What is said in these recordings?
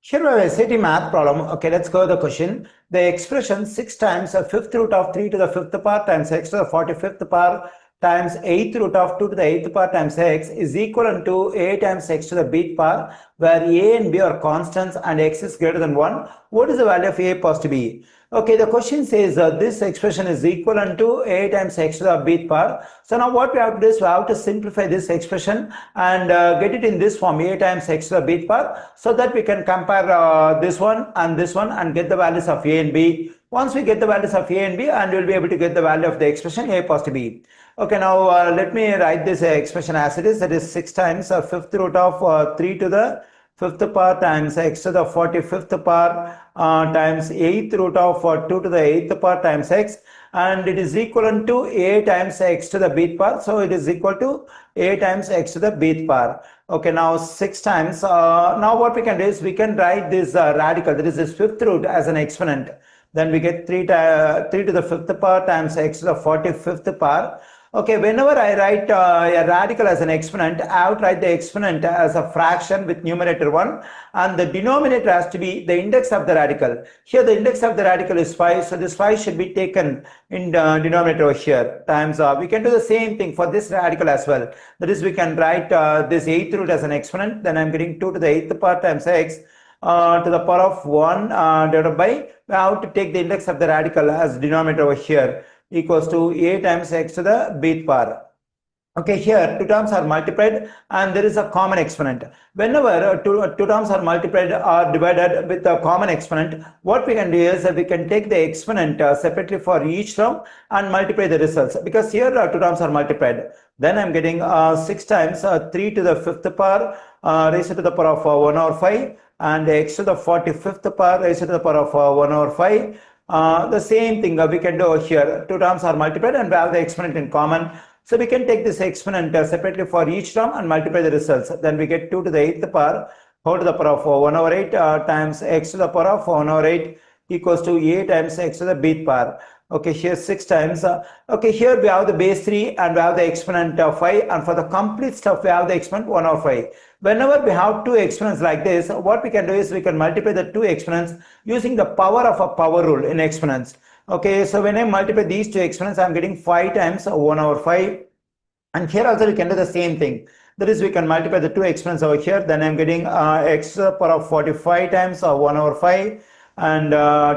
Here we have a SAT math problem. Okay, let's go to the question. The expression 6 times a fifth root of 3 to the fifth power times x to the 45th power times 8th root of 2 to the 8th power times x is equivalent to a times x to the bth power, where a and b are constants and x is greater than 1. What is the value of a plus to b? Okay, the question says this expression is equivalent to a times x to the bth power. So now what we have to do is we have to simplify this expression and get it in this form, a times x to the bth power, so that we can compare this one and get the values of a and b. Once we get the values of a and b, and we'll be able to get the value of the expression a plus to b. Okay, now let me write this expression as it is. That is 6 times fifth root of 3 to the fifth power times x to the 45th power times 8th root of 2 to the 8th power times x, and it is equivalent to a times x to the bth power. So it is equal to a times x to the bth power. Okay, now 6 times. Now what we can do is we can write this radical, that is this fifth root, as an exponent. Then we get 3 to the fifth power times x to the 45th power. Okay, whenever I write a radical as an exponent, I have to write the exponent as a fraction with numerator 1, and the denominator has to be the index of the radical. Here the index of the radical is 5, so this 5 should be taken in the denominator over here, times we can do the same thing for this radical as well. That is, we can write this 8th root as an exponent. Then I'm getting 2 to the 8th power times x to the power of 1 divided by, we have to take the index of the radical as denominator over here, equals to a times x to the bth power. Okay, here two terms are multiplied and there is a common exponent. Whenever two terms are multiplied or divided with a common exponent, what we can do is we can take the exponent separately for each term and multiply the results, because here two terms are multiplied. Then I'm getting 6 times 3 to the fifth power raised to the power of 1 over 5, and x to the 45th power raised to the power of 1 over 5. The same thing we can do here. Two terms are multiplied and we have the exponent in common. So we can take this exponent separately for each term and multiply the results. Then we get 2 to the 8th power whole to the power of 1 over 8 times x to the power of 1 over 8 equals to a times x to the bth power. Okay, here 6 times. Okay, here we have the base 3 and we have the exponent 5, and for the complete stuff we have the exponent 1 over 5. Whenever we have two exponents like this, what we can do is we can multiply the two exponents using the power of a power rule in exponents. Okay, so when I multiply these two exponents, I'm getting 5 times 1 over 5. And here also we can do the same thing. That is, we can multiply the two exponents over here. Then I'm getting x to the power of 45 times 1 over 5, and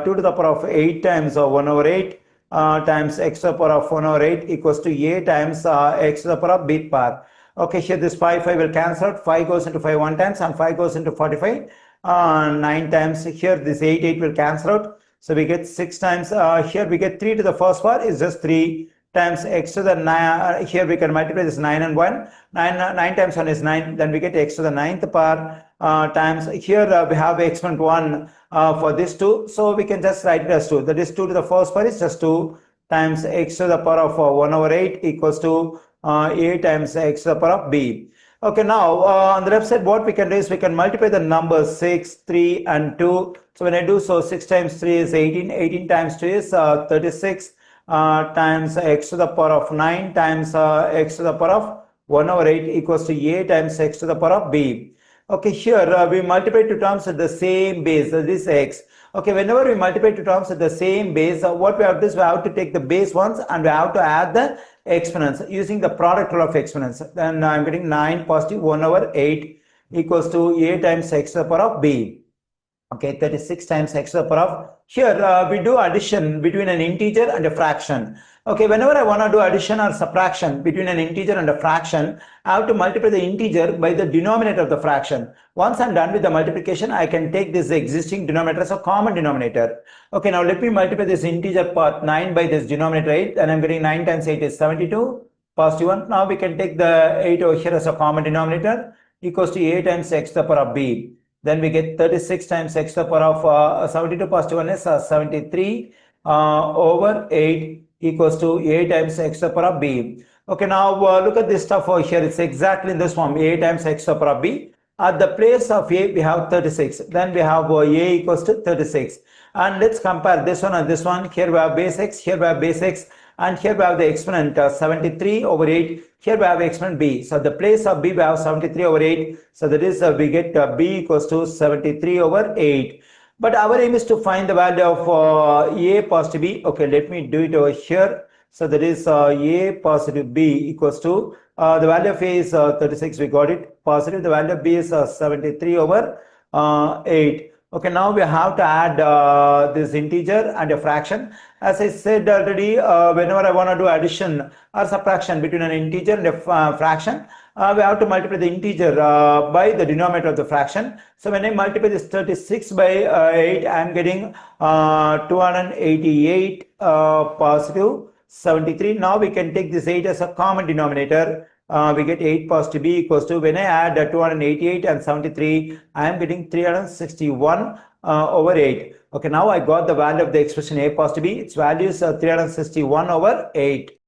2 to the power of 8 times 1 over 8 times x to the power of 1 over 8 equals to a times x to the power of bth power. Okay, here this 5 will cancel out. 5 goes into 5 one times and 5 goes into 45 9 times. Here this 8 will cancel out. So we get 6 times. Here we get 3 to the first power is just 3 times x to the 9. Here we can multiply this 9 and 1. 9 times 1 is 9. Then we get x to the 9th power times. Here we have exponent 1 for this 2. So we can just write it as 2. That is 2 to the first power is just 2 times x to the power of 1 over 8 equals to a times x to the power of b. Okay, now on the left side what we can do is we can multiply the numbers 6, 3 and 2. So when I do so, 6 times 3 is 18, 18 times 2 is 36 times x to the power of 9 times x to the power of 1 over 8 equals to a times x to the power of b. Okay, here we multiply two terms at the same base, that is x. Okay, whenever we multiply two terms at the same base, what we have to do is we have to take the base ones and we have to add the exponents using the product rule of exponents. Then I'm getting 9 positive 1 over 8 equals to a times x to the power of b. Okay, 36 times x to the power of. Here we do addition between an integer and a fraction. Okay, whenever I want to do addition or subtraction between an integer and a fraction, I have to multiply the integer by the denominator of the fraction. Once I'm done with the multiplication, I can take this existing denominator as a common denominator. Okay, now let me multiply this integer part 9 by this denominator 8, and I'm getting 9 times 8 is 72, positive 1. Now we can take the 8 over here as a common denominator, equals to a times x to the power of b. Then we get 36 times x to the power of 72 positive 1 is 73 over 8 equals to a times x to the power of b. Okay, now look at this stuff over here. It's exactly in this form, a times x to the power of b. At the place of a, we have 36. Then we have a equals to 36. And let's compare this one and this one. Here we have base x, here we have base x. and here we have the exponent 73 over 8. Here we have exponent b. So the place of b we have 73 over 8. So that is we get b equals to 73 over 8. But our aim is to find the value of a positive b. Okay, let me do it over here. So that is a positive b equals to the value of a is 36. We got it. Positive. The value of b is 73 over 8. Okay, now we have to add this integer and a fraction. As I said already, whenever I want to do addition or subtraction between an integer and a fraction, we have to multiply the integer by the denominator of the fraction. So when I multiply this 36 by 8, I am getting 288 positive 73. Now we can take this 8 as a common denominator. We get 8 positive b equals to, when I add 288 and 73, I am getting 361 over 8. Okay, now I got the value of the expression a positive b. Its value is 361 over 8.